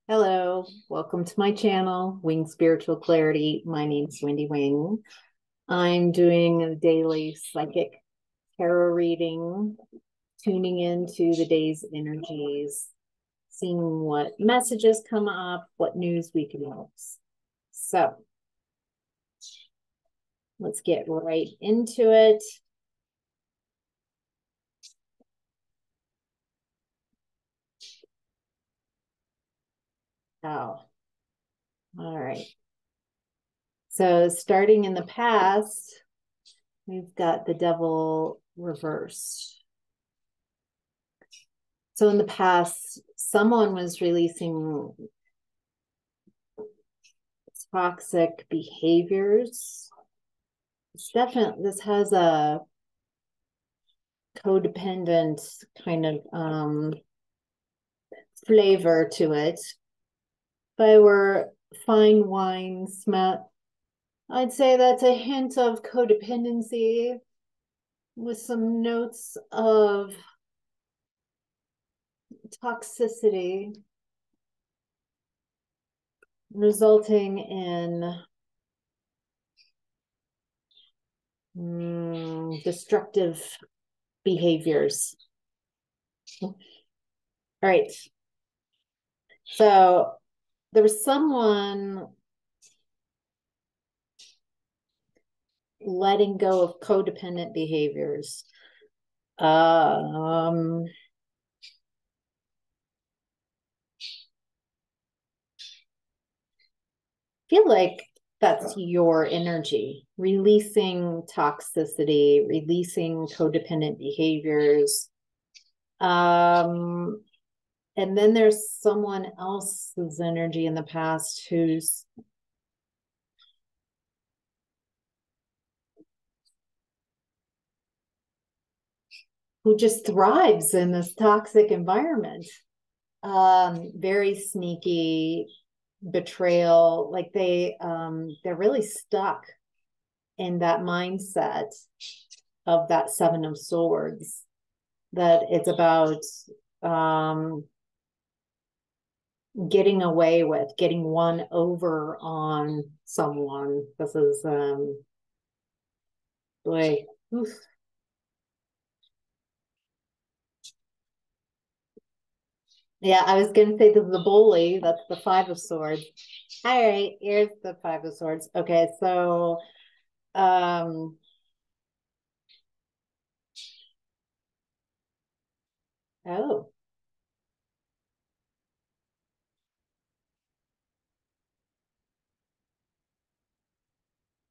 Hello, welcome to my channel, Wing Spiritual Clarity. My name's Wendy Wing. I'm doing a daily psychic tarot reading, tuning into the day's energies, seeing what messages come up, what news we can use. So let's get right into it. Oh, all right. So starting in the past, we've got the devil reversed. So in the past, someone was releasing toxic behaviors. It's definitely, this has a codependent kind of flavor to it. If I were fine wine smell, I'd say that's a hint of codependency with some notes of toxicity resulting in destructive behaviors. All right. So there was someone letting go of codependent behaviors. Feel like that's your energy, releasing toxicity, releasing codependent behaviors. And then there's someone else's energy in the past who just thrives in this toxic environment. Very sneaky, betrayal, like they're really stuck in that mindset of that Seven of Swords, that it's about getting away with, getting one over on someone. This is boy, oof. Yeah, I was gonna say this is the bully. That's the Five of Swords. All right, here's the Five of Swords. Okay, so oh,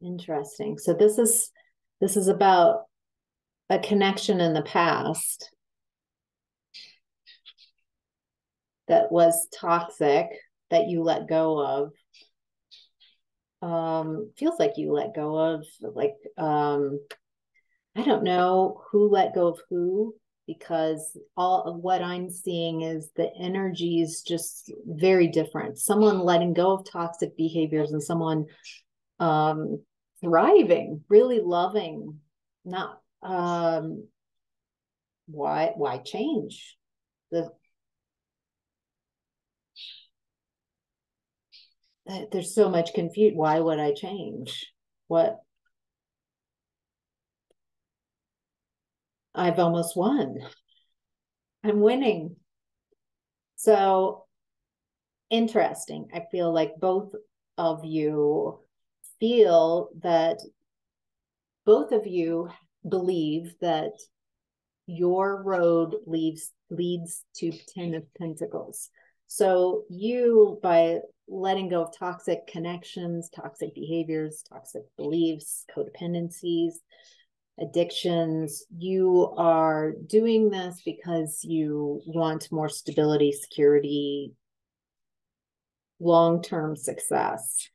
interesting. So this is about a connection in the past that was toxic that you let go of. Feels like you let go of, like, I don't know who let go of who, because all of what I'm seeing is the energy is just very different. Someone letting go of toxic behaviors and someone thriving, really loving. Not why change? There's so much confusion. Why would I change? What? I've almost won. I'm winning. So interesting. I feel like both of you feel that both of you believe that your road leads to Ten of Pentacles. So you, by letting go of toxic connections, toxic behaviors, toxic beliefs, codependencies, addictions, you are doing this because you want more stability, security, long-term success.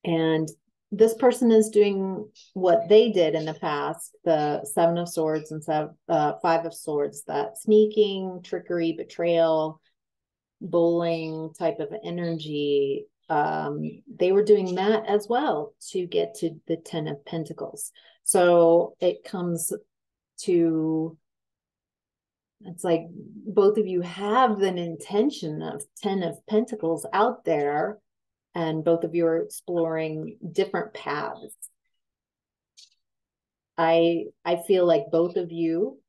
And this person is doing what they did in the past, the Seven of Swords and Five of Swords, that sneaking, trickery, betrayal, bullying type of energy. They were doing that as well to get to the Ten of Pentacles. So it comes to It's like both of you have an intention of 10 of Pentacles out there, and both of you are exploring different paths. I feel like both of you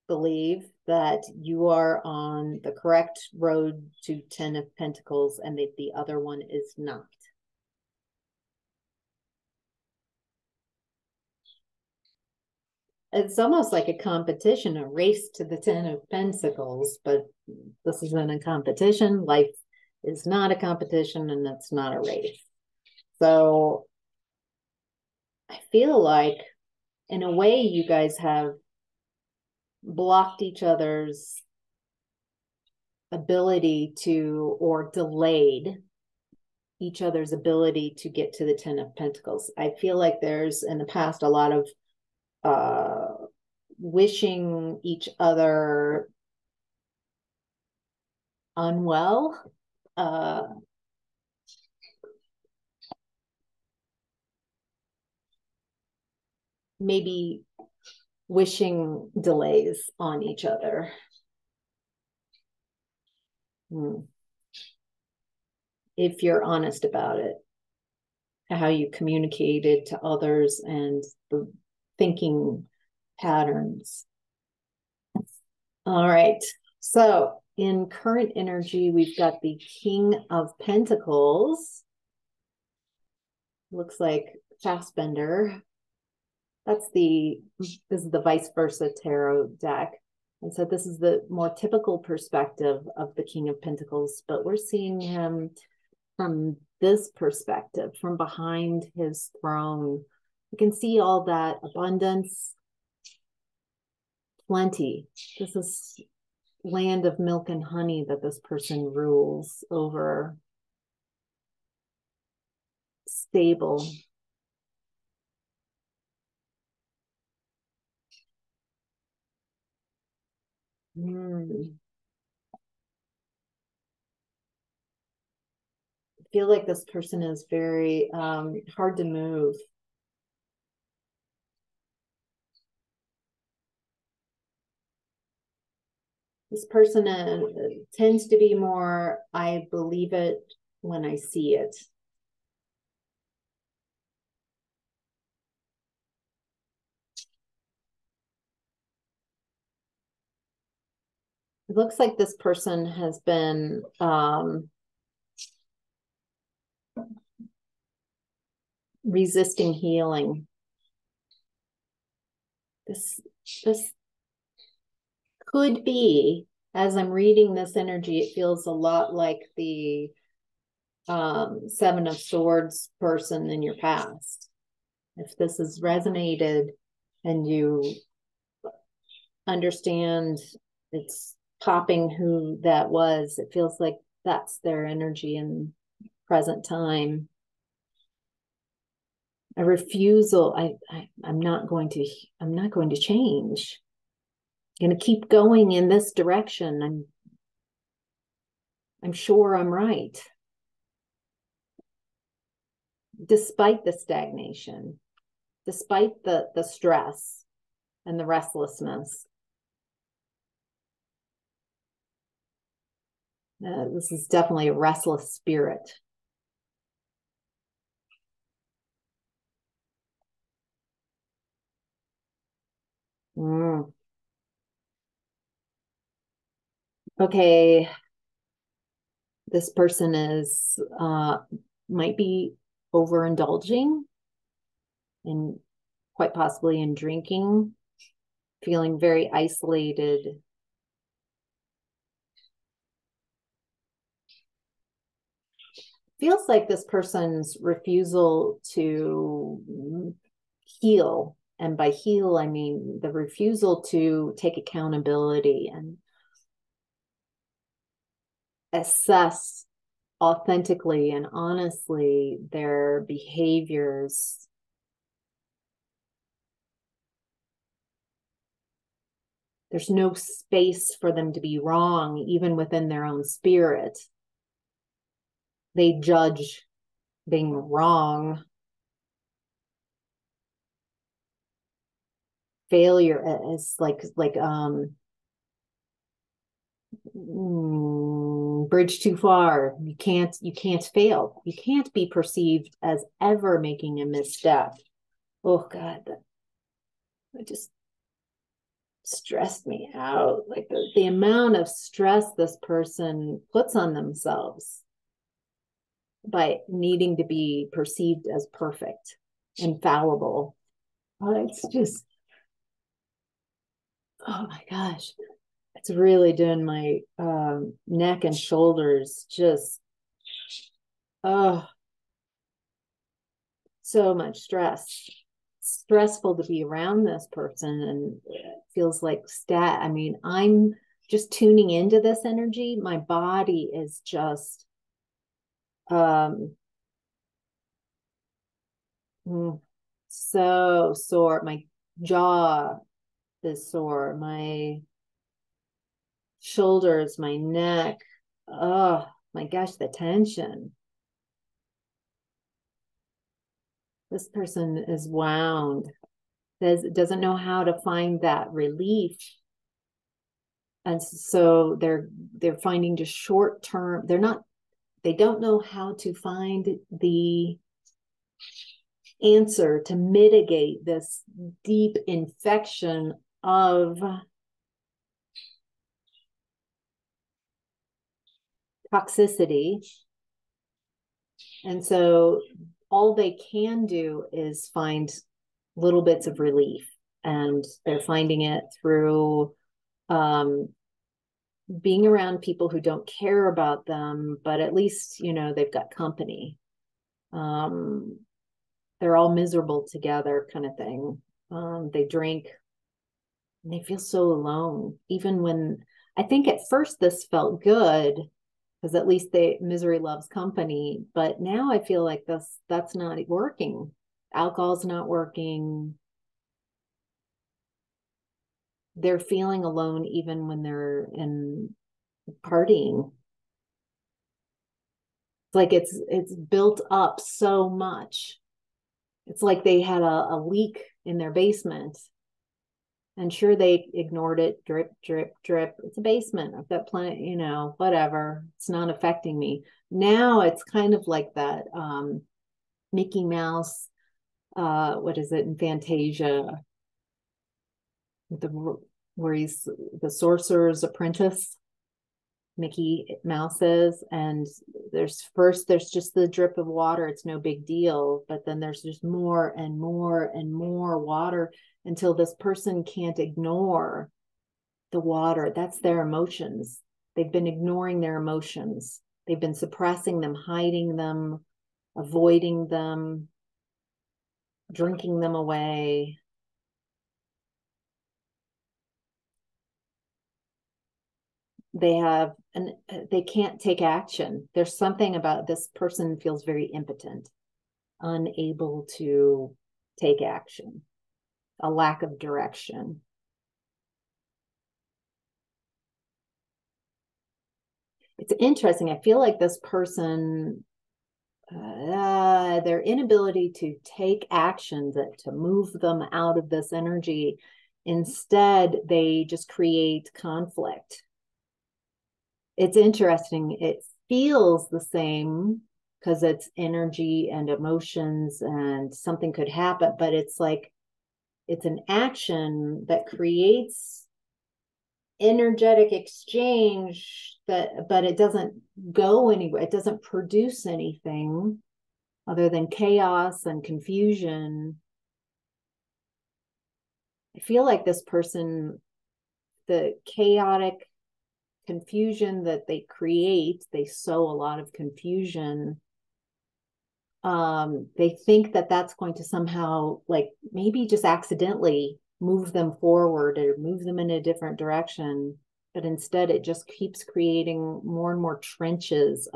believe that you are on the correct road to 10 of Pentacles and that the other one is not. It's almost like a competition, a race to the 10 of Pentacles, but this isn't a competition. Life is not a competition, and it's not a race. So I feel like, in a way, you guys have blocked each other's ability to, or delayed each other's ability to get to the 10 of Pentacles. I feel like there's, in the past, a lot of wishing each other unwell. Maybe wishing delays on each other. If you're honest about it, how you communicated to others and the thinking patterns. All right. So in current energy, we've got the King of Pentacles. Looks like Fassbender. This is the vice versa tarot deck. And so this is the more typical perspective of the King of Pentacles, but we're seeing him from this perspective, from behind his throne. You can see all that abundance, plenty. This is land of milk and honey that this person rules over. Stable. I feel like this person is very hard to move. This person tends to be more, I believe it when I see it. It looks like this person has been resisting healing. This could be, as I'm reading this energy, it feels a lot like the Seven of Swords person in your past. If this has resonated and you understand it's popping who that was, it feels like that's their energy in present time. A refusal. I'm not going to change. I'm going to keep going in this direction. I'm sure I'm right. Despite the stagnation, despite the stress and the restlessness. This is definitely a restless spirit. Okay, this person is might be overindulging and quite possibly in drinking, feeling very isolated. Feels like this person's refusal to heal, and by heal, I mean the refusal to take accountability and assess authentically and honestly their behaviors. There's no space for them to be wrong, even within their own spirit. They judge being wrong. Failure is like bridge too far. You can't fail. You can't be perceived as ever making a misstep. Oh God, that just stressed me out. Like the amount of stress this person puts on themselves by needing to be perceived as perfect, infallible. It's just, oh my gosh, it's really doing my neck and shoulders just, oh, so much stress. Stressful to be around this person, and it feels like I mean, I'm just tuning into this energy. My body is just so sore. My jaw is sore. My shoulders, my neck. Oh my gosh, the tension. This person is wound. Doesn't know how to find that relief. And so they're finding just short term. They don't know how to find the answer to mitigate this deep infection of toxicity. And so all they can do is find little bits of relief, and they're finding it through being around people who don't care about them, but at least, they've got company. They're all miserable together, kind of thing. They drink and they feel so alone. Even when I think at first this felt good, because at least misery loves company. But now I feel like that's not working. Alcohol's not working. They're feeling alone even when they're in partying. It's like it's built up so much. It's like they had a leak in their basement. And sure, they ignored it. Drip, drip, drip. It's a basement. I've got plenty, whatever. It's not affecting me. Now it's kind of like that Mickey Mouse, what is it, in Fantasia, where he's the sorcerer's apprentice. Mickey Mouse is, and there's just the drip of water. It's no big deal, but then there's just more and more and more water until this person can't ignore the water. That's their emotions. They've been ignoring their emotions. They've been suppressing them, hiding them, avoiding them, drinking them away. They can't take action. There's something about this person feels very impotent, unable to take action, a lack of direction. It's interesting. I feel like this person, their inability to take action to move them out of this energy, instead, they just create conflict. It's interesting. It feels the same because it's energy and emotions and something could happen, but it's like it's an action that creates energetic exchange but it doesn't go anywhere. It doesn't produce anything other than chaos and confusion. I feel like this person, the chaotic confusion that they create, they sow a lot of confusion. They think that that's going to somehow, like, maybe just accidentally move them forward or move them in a different direction, but instead it just keeps creating more and more trenches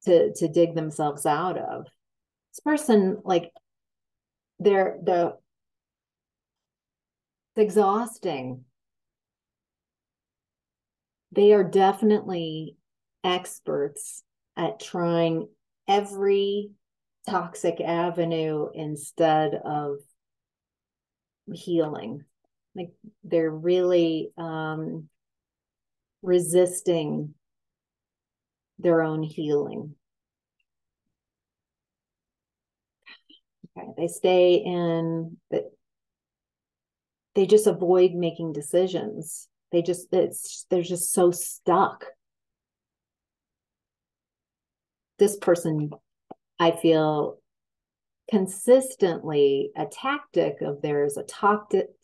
to dig themselves out of. This person, like, it's exhausting. They are definitely experts at trying every toxic avenue instead of healing. Like, they're really resisting their own healing. Okay, they stay in that. They just avoid making decisions. They're just so stuck. This person, I feel, consistently a tactic of theirs, a toxic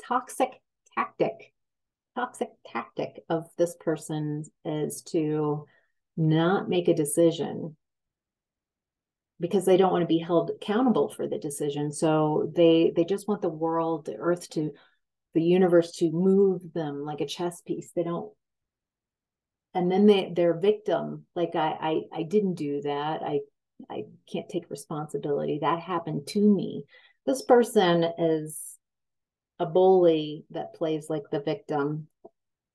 tactic of this person is to not make a decision because they don't want to be held accountable for the decision. So they just want the world, the earth, to the universe to move them like a chess piece. They don't, and then they're victim. Like I didn't do that. I can't take responsibility. That happened to me. This person is a bully that plays like the victim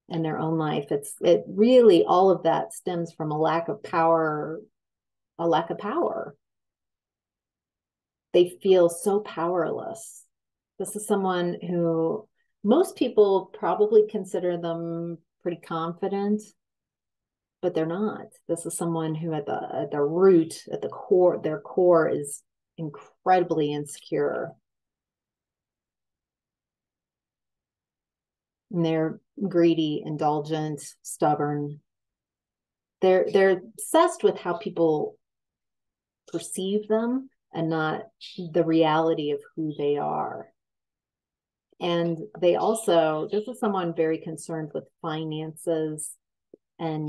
in their own life. It really, all of that stems from a lack of power. They feel so powerless. This is someone who most people probably consider them pretty confident, but they're not. This is someone who at the root, at the core, their core is incredibly insecure. And they're greedy, indulgent, stubborn. They're obsessed with how people perceive them and not the reality of who they are. And they also, this is someone very concerned with finances, and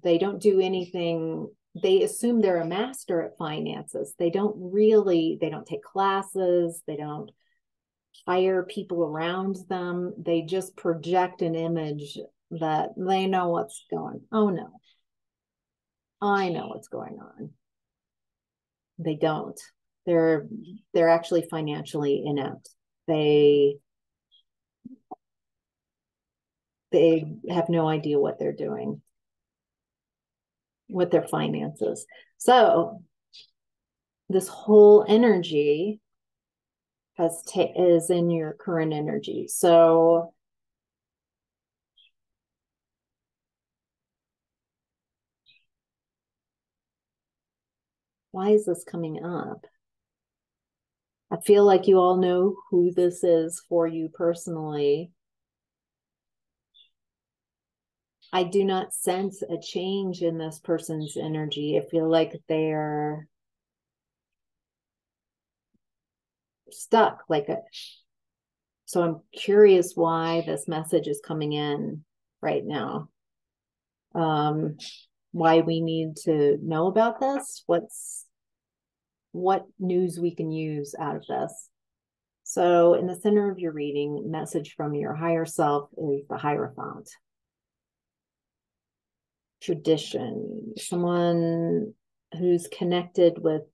they don't do anything. They assume they're a master at finances. They don't take classes. They don't hire people around them. They just project an image that they know what's going on. Oh no, I know what's going on. They don't. They're actually financially inept. They have no idea what they're doing with their finances. So this whole energy is in your current energy. So why is this coming up? I feel like you all know who this is for you personally. I do not sense a change in this person's energy. I feel like they're stuck. So I'm curious why this message is coming in right now. Why we need to know about this, what news we can use out of this. So in the center of your reading, message from your higher self is the Hierophant. Tradition, someone who's connected with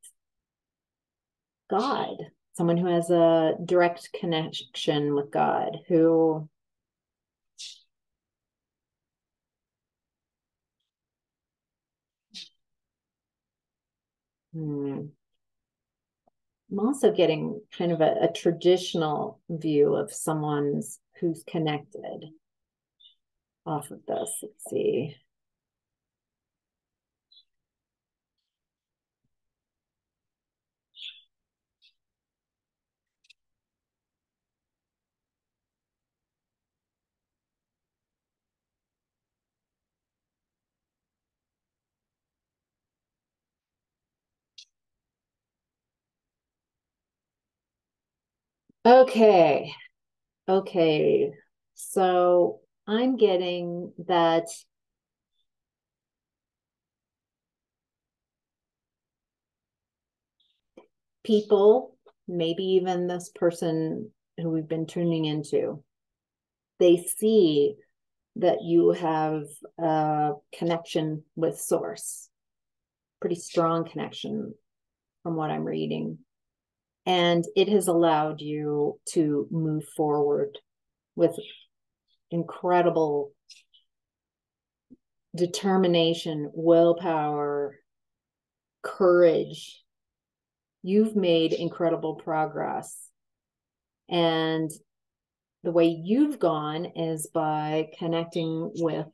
God, someone who has a direct connection with God, who I'm also getting kind of a traditional view of someone's who's connected off of this. Let's see. Okay. So I'm getting that people, maybe even this person who we've been tuning into, they see that you have a connection with source, pretty strong connection from what I'm reading. And it has allowed you to move forward with incredible determination, willpower, courage. You've made incredible progress. And the way you've gone is by connecting with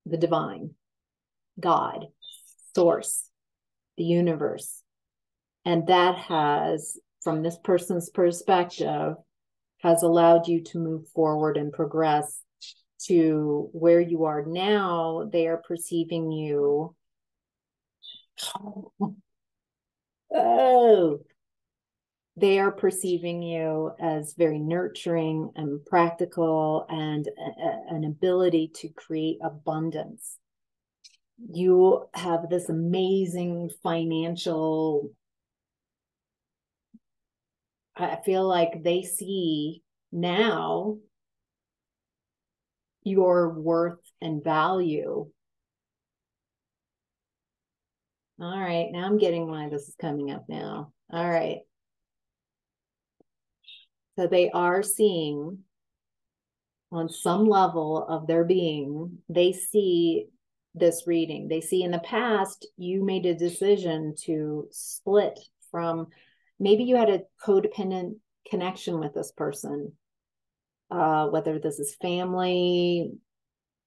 the divine, God, source, the universe. And that has, from this person's perspective, has allowed you to move forward and progress to where you are now. They are perceiving you. Oh, they are perceiving you as very nurturing and practical, and an ability to create abundance. You have this amazing financial, I feel like they see now your worth and value. All right, now I'm getting why this is coming up now. All right. So they are seeing, on some level of their being, they see this reading. They see in the past, you made a decision to split from, maybe you had a codependent connection with this person, whether this is family,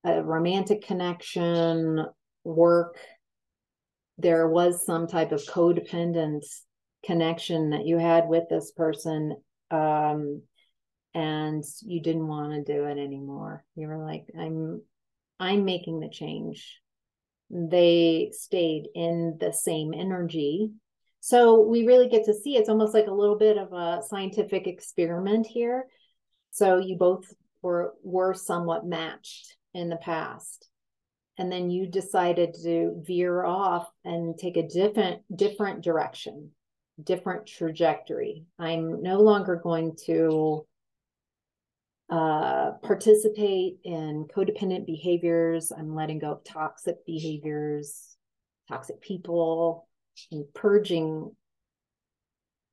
a romantic connection, work. There was some type of codependent connection that you had with this person, and you didn't want to do it anymore. You were like, I'm making the change. They stayed in the same energy. So we really get to see, it's almost like a little bit of a scientific experiment here. So you both were somewhat matched in the past. And then you decided to veer off and take a different direction, different trajectory. I'm no longer going to participate in codependent behaviors. I'm letting go of toxic behaviors, toxic people, and purging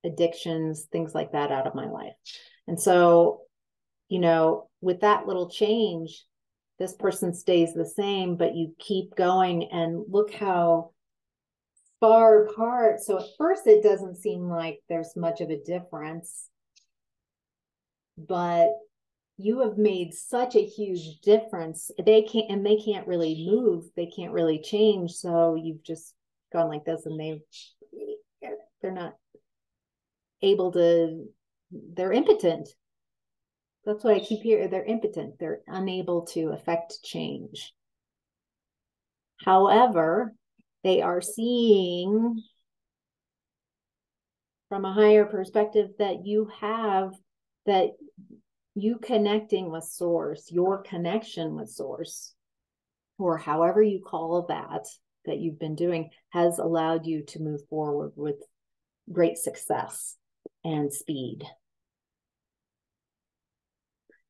addictions, things like that out of my life. And so, you know, with that little change, this person stays the same, but you keep going, and look how far apart. So at first it doesn't seem like there's much of a difference, but you have made such a huge difference. They can't really move. They can't really change. So you've just gone like this, and they're not able to, they're impotent. That's what I keep hearing. They're impotent. They're unable to affect change. However, they are seeing from a higher perspective that you connecting with source, your connection with source, or however you call that you've been doing, has allowed you to move forward with great success and speed.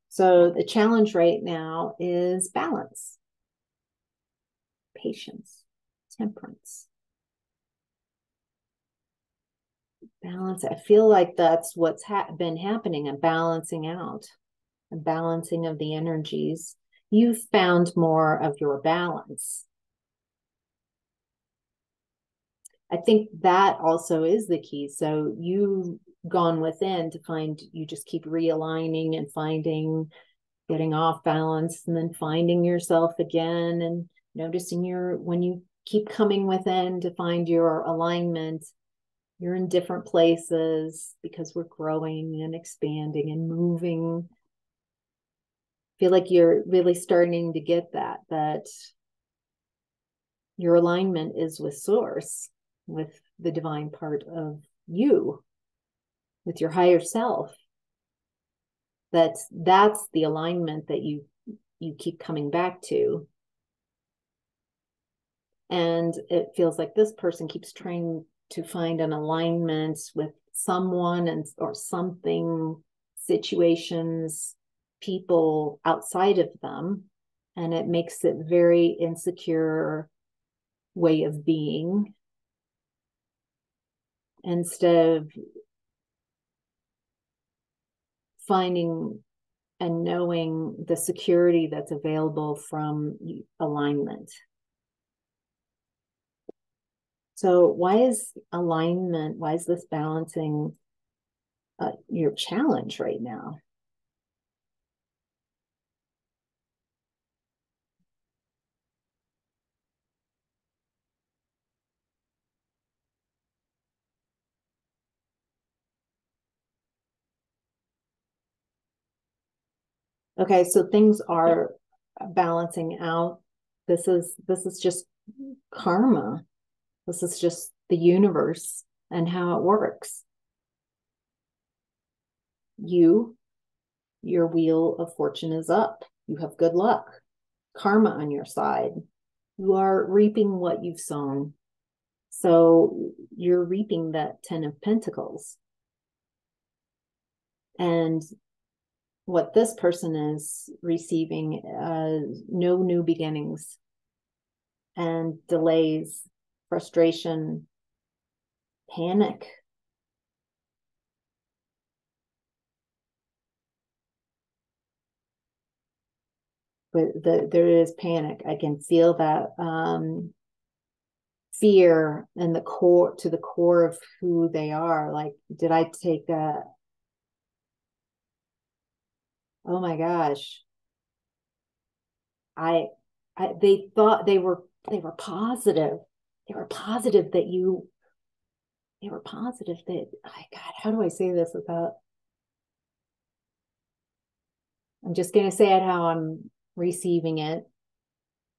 So the challenge right now is balance, patience, temperance. Balance. I feel like that's what's been happening, a balancing out, a balancing of the energies. You've found more of your balance. I think that also is the key. So you've gone within to find, you just keep realigning and finding, getting off balance, and then finding yourself again, and noticing when you keep coming within to find your alignment, you're in different places because we're growing and expanding and moving. I feel like you're really starting to get that your alignment is with source, with the divine part of you, with your higher self. That's the alignment that you keep coming back to. And it feels like this person keeps trying to find an alignment with someone or something, situations, people outside of them. And it makes it very insecure way of being, instead of finding and knowing the security that's available from alignment. So why is alignment, why is this balancing your challenge right now? Okay, so things are balancing out. This is just karma. This is just the universe and how it works. Your wheel of fortune is up. You have good luck, karma on your side. You are reaping what you've sown. So you're reaping that 10 of Pentacles. And what this person is receiving, no new beginnings and delays, frustration, panic. But there is panic. I can feel that fear and to the core of who they are. Like, did I take a, oh my gosh, I, they thought they were positive. They were positive that you, they were positive that, oh God, how do I say this without, I'm just going to say it how I'm receiving it.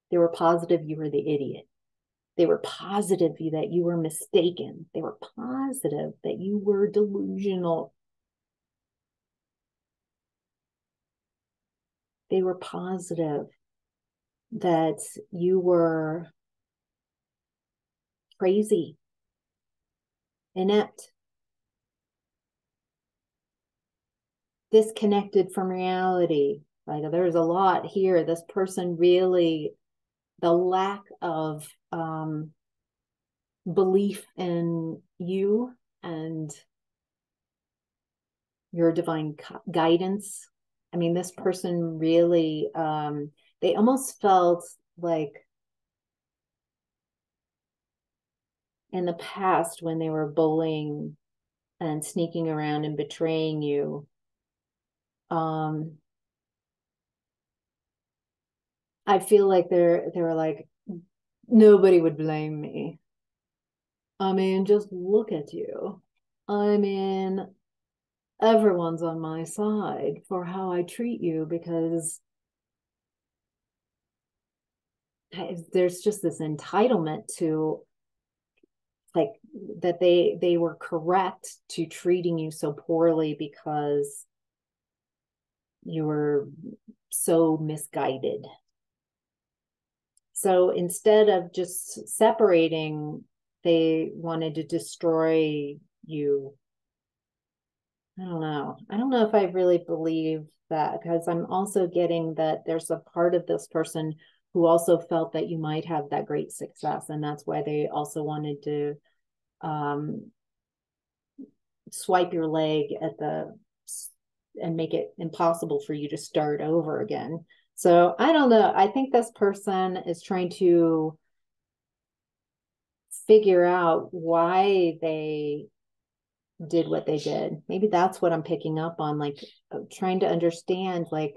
They were positive you were the idiot. They were positive that you were mistaken. They were positive that you were delusional. They were positive that you were crazy, inept, disconnected from reality. Like, there's a lot here. This person really, the lack of belief in you and your divine guidance. I mean, this person really, they almost felt like in the past when they were bullying and sneaking around and betraying you, I feel like they were like, nobody would blame me. I mean, just look at you. I mean, everyone's on my side for how I treat you because there's just this entitlement to, like, that they were correct to treating you so poorly because you were so misguided. So instead of just separating, they wanted to destroy you. I don't know. I don't know if I really believe that, because I'm also getting that there's a part of this person who also felt that you might have that great success. And that's why they also wanted to swipe your leg at the and make it impossible for you to start over again. So I don't know. I think this person is trying to figure out why they did what they did. Maybe that's what I'm picking up on, like trying to understand, like,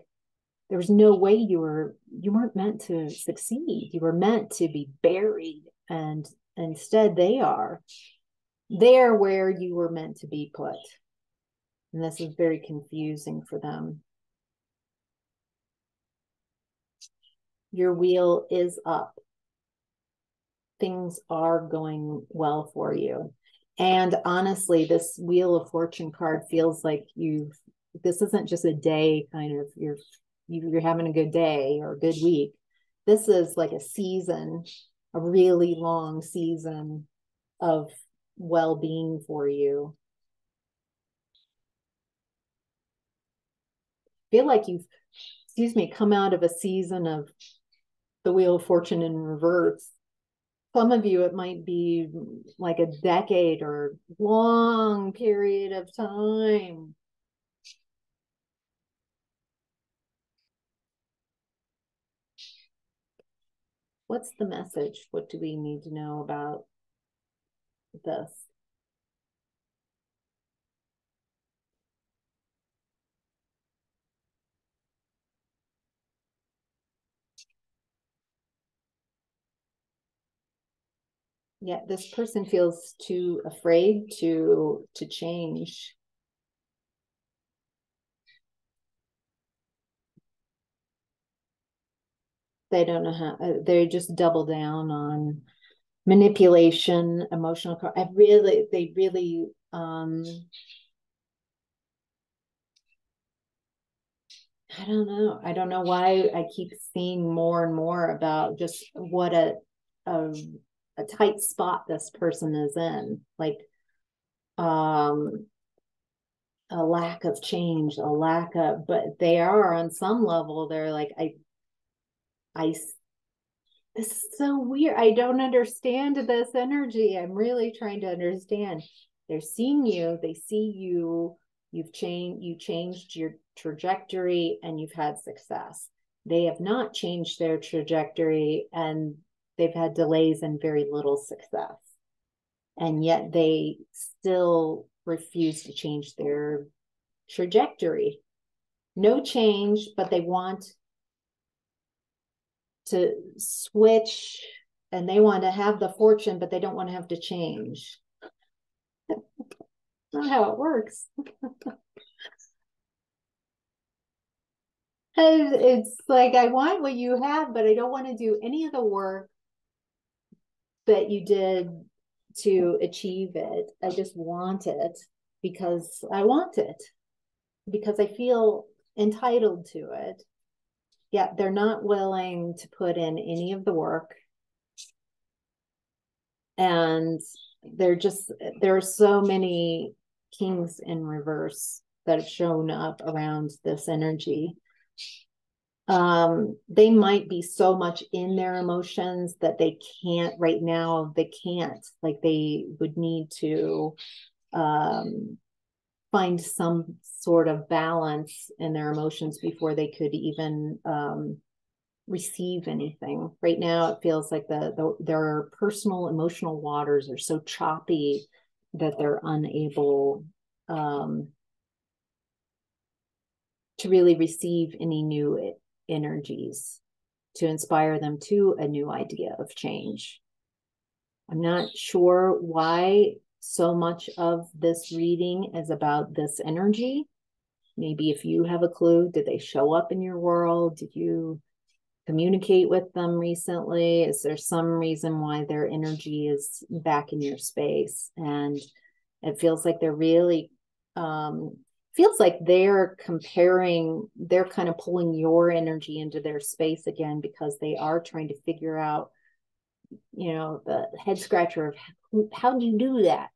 there was no way you weren't meant to succeed. You were meant to be buried, and instead they're where you were meant to be put. And this is very confusing for them. Your wheel is up. Things are going well for you. And honestly, this Wheel of Fortune card feels like this isn't just a day kind of, you're having a good day or a good week. This is like a season, a really long season of well-being for you. I feel like you've, come out of a season of the Wheel of Fortune in reverse. Some of you, it might be like a decade or long period of time. What's the message? What do we need to know about this? Yeah, this person feels too afraid to change. They don't know how, they just double down on manipulation, emotional. They really, I don't know. I don't know why I keep seeing more and more about just what a, a tight spot this person is in. Like, um, a lack of change, but they are on some level, they're like, I, this is so weird. I don't understand this energy. I'm really trying to understand. They're seeing you, they see you, you changed your trajectory and you've had success. They have not changed their trajectory and they've had delays and very little success. And yet they still refuse to change their trajectory. No change, but they want to switch and they want to have the fortune, but they don't want to have to change. Not how it works. It's like, I want what you have, but I don't want to do any of the work that you did to achieve it. I just want it because I want it, because I feel entitled to it. Yet they're not willing to put in any of the work. And there are so many kings in reverse that have shown up around this energy. They might be so much in their emotions that they can't right now. They can't, like, they would need to find some sort of balance in their emotions before they could even receive anything. Right now, it feels like their personal emotional waters are so choppy that they're unable to really receive any new energies to inspire them to a new idea of change. I'm not sure why so much of this reading is about this energy. Maybe if you have a clue, did they show up in your world? Did you communicate with them recently? Is there some reason why their energy is back in your space? And it feels like they're really, feels like they're kind of pulling your energy into their space again, because they are trying to figure out, the head scratcher of how do you do that?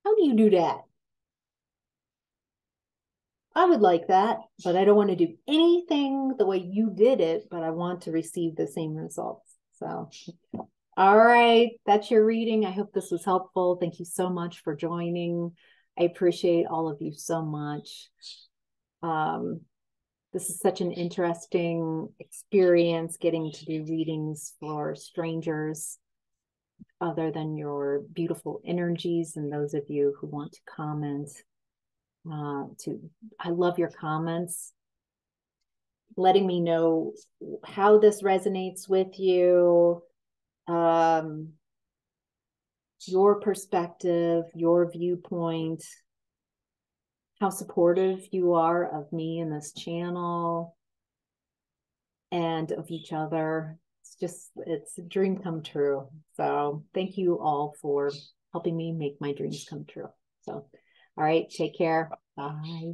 How do you do that? I would like that, but I don't want to do anything the way you did it, but I want to receive the same results. So, all right, that's your reading. I hope this was helpful. Thank you so much for joining. I appreciate all of you so much. This is such an interesting experience, getting to do readings for strangers other than your beautiful energies and those of you who want to comment. I love your comments, letting me know how this resonates with you, your perspective, your viewpoint, how supportive you are of me and this channel and of each other. It's a dream come true. So thank you all for helping me make my dreams come true. So, all right, take care. Bye.